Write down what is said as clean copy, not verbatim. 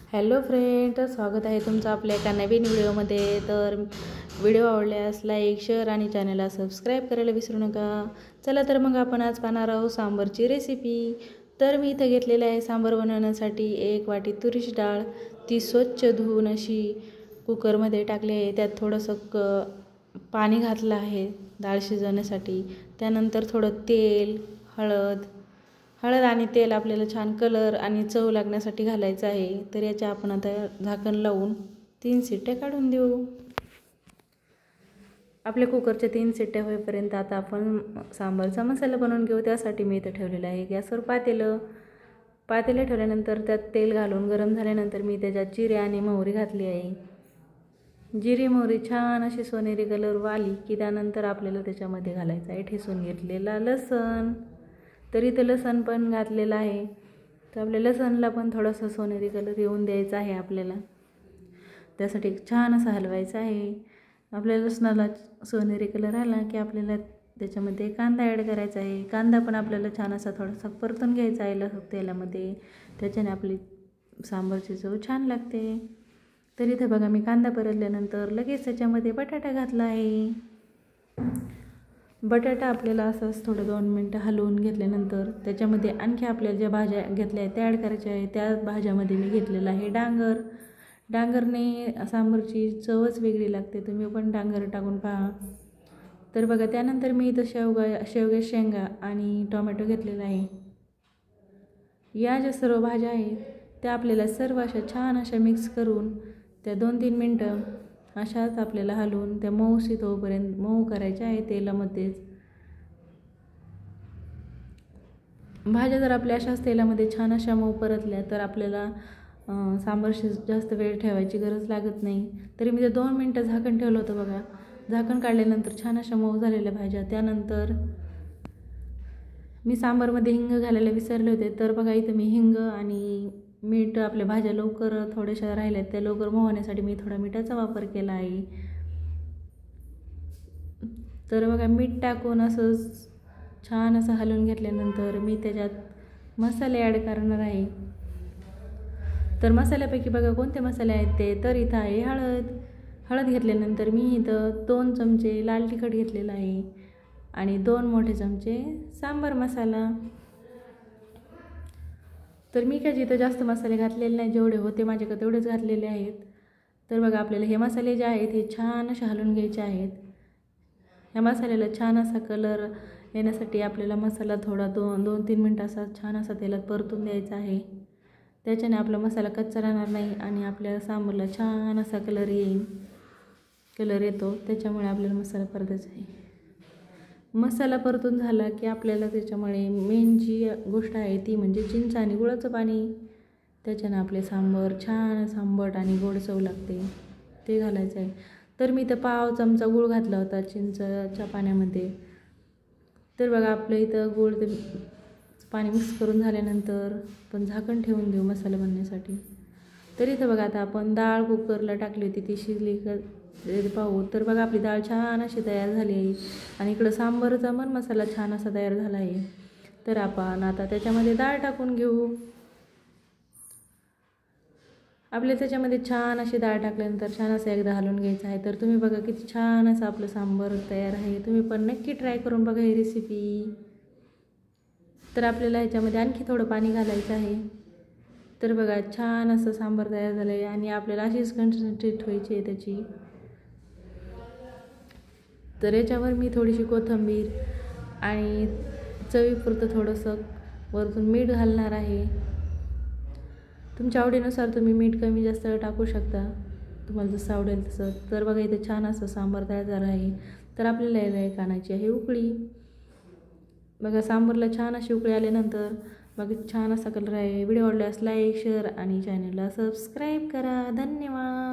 Hello friend, स्वागत आहे तुमचं आपल्या एका नवीन व्हिडिओमध्ये। तर व्हिडिओ आवडल्यास लाईक, शेअर आणि चॅनलला सबस्क्राईब करायला विसरू नका। चला तर मग आपण आज पाहणार आहोत सांबारची रेसिपी। तर मी इथं घेतलेलं आहे सांबार बनवण्यासाठी 1 वाटी तुरीची डाळ। ती स्वच्छ धुवून अशी कुकरमध्ये टाकली आहे। त्यात थोडंसं पाणी घातलं आहे डाळ शिजवण्यासाठी। त्यानंतर थोडं तेल, हळद आणि तेल आपल्याला छान कलर आणि चव लागण्यासाठी घालायचं आहे। तर याच्या आपण आता झाकण लावून 3 शिट्ट्या काढून देऊ। आपल्या कुकरच्या 3 शिट्ट्या होईपर्यंत आता आपण सांबारचा मसाला बनवून घेऊ। त्यासाठी मी इथं ठेवलेलं आहे गॅसवर पातेलं ठेवल्यानंतर त्यात तेल घालून गरम झाल्यानंतर मी त्याच्यात जिरे आणि मोहरी घातली आहे। जिरे मोहरी छान अशी सोनेरी कलर आली की त्यानंतर आपल्याला त्याच्यामध्ये घालायचं आहे ठेचून घेतलेला लसूण। तर इथं लसूण पण घातलेलं आहे। तर आपल्या लसणला पण थोडासा सोनेरी कलर येऊन द्यायचा आहे आपल्याला। त्यासाठी छान असं हलवायचं आहे। आपल्या लसणाला सोनेरी कलर आला की आपल्याला त्याच्यामध्ये कांदा ॲड करायचा आहे। कांदा पण आपल्याला छान असा थोडासा परतून घ्यायचा आहे तेलामध्ये। त्याच्याने आपली सांबारची चव छान लागते। तर इथे बघा मी कांदा परतल्यानंतर लगेच त्याच्यामध्ये बटाटा घातला आहे। बटाटा आपल्याला असंच थोडं 2 मिनटं हलवून घेतल्यानंतर त्याच्यामध्ये आणखी आपल्याला ज्या भाज्या घेतल्या आहेत त्या ॲड करायच्या आहे। त्या भाज्यामध्ये मी घेतलेला आहे डांगर। डांगरने सांबारची चवच वेगळी लागते, तुम्ही पण डांगर टाकून पहा। तर बघा त्यानंतर मी इथं शेवगा शेंगा आणि टोमॅटो घेतलेला आहे। या ज्या सर्व भाज्या आहेत त्या आपल्याला सर्व अशा छान अशा मिक्स करून त्या 2-3 मिनटं अशाच आपल्याला हलवून त्या मऊशीत होईपर्यंत मऊ करायच्या आहे तेलामध्येच। भाज्या जर आपल्या अशाच तेलामध्ये छान अशा मऊ परतल्या तर आपल्याला सांबारशी जास्त वेळ ठेवायची गरज लागत नाही। तरी मी 2 मिनटं झाकण ठेवलं होतं बघा। झाकण काढल्यानंतर छान अशा मऊ झालेल्या भाज्या। त्यानंतर मी सांबारमध्ये हिंग घालायला विसरले होते। तर बघा इथं मी हिंग आणि मीठ, आपल्या भाज्या लवकर थोड्याशा राहिल्या त्या लवकर मऊ होण्यासाठी मी थोडा मिठाचा वापर केला आहे। तर बघा मीठ टाकून असंच छान असं हलवून घेतल्यानंतर मी त्याच्यात मसाले ॲड करणार आहे। तर मसाल्यापैकी बघा कोणते मसाले आहेत ते, तर इथं आहे हळद घेतल्यानंतर मी इथं 2 चमचे लाल तिखट घेतलेलं आहे आणि 2 मोठे चमचे सांबार मसाला। तर मी काय जिथं जास्त मसाले घातलेले नाही, जेवढे होते माझ्याकडे तेवढेच घातलेले आहेत। तर बघा आपल्याला हे मसाले जे आहेत हे छान असे हलवून घ्यायचे आहेत। ह्या मसाल्याला छान असा कलर येण्यासाठी आपल्याला मसाला थोडा 2-3 मिनटं असा छान असा तेलात परतून द्यायचा आहे। त्याच्याने आपला मसाला कच्चा राहणार नाही आणि आपल्या सांबारला छान असा कलर येतो। त्याच्यामुळे आपल्याला मसाला परतायचा आहे। मसाला परतून झाला की आपल्याला त्याच्यामुळे मेन जी गोष्ट आहे ती म्हणजे चिंच आणि गुळाचं पाणी। त्याच्याने आपले सांबार छान आंबट आणि गोड चव लागते, ते घालायचं आहे। तर मी इथं पाव चमचा गूळ घातला होता चिंचच्या पाण्यामध्ये। तर बघा आपलं इथं गूळ ते पाणी मिक्स करून झाल्यानंतर आपण झाकण ठेवून देऊ मसाला बनण्यासाठी। तर इथं बघा आता आपण डाळ कुकरला टाकली होती ती शिजली का पाहू। तर बघा आपली डाळ छान अशी तयार झाली आहे आणि इकडं सांबारचा पण मसाला छान असा तयार झाला आहे। तर आपण आता त्याच्यामध्ये डाळ टाकून घेऊ। आपल्या त्याच्यामध्ये छान अशी डाळ टाकल्यानंतर छान असं एकदा हलवून घ्यायचं आहे। तर तुम्ही बघा किती छान असं आपलं सांबार तयार आहे। तुम्ही पण नक्की ट्राय करून बघा ही रेसिपी। तर आपल्याला ह्याच्यामध्ये आणखी थोडं पाणी घालायचं आहे। तर बघा छान असं सांबार तयार झालं आहे आणि आपल्याला अशीच कन्सिस्टन्सी ठेवायची आहे त्याची। तर याच्यावर मी थोडीशी कोथिंबीर आणि चवीपुरतं थोडंसं वरतून मीठ घालणार आहे। तुमच्या आवडीनुसार तुम्ही मीठ कमी जास्त टाकू शकता, तुम्हाला जसं आवडेल तसं। तर बघा इथे छान असं सांबार तयार झालं आहे। तर आपल्याला याला एक आणायची आहे उकळी। बघा सांबारला छान अशी उकळी आल्यानंतर बघा छान असा कलर आहे। व्हिडिओ आवडल्यास लाईक, शेअर आणि चॅनलला सबस्क्राईब करा। धन्यवाद।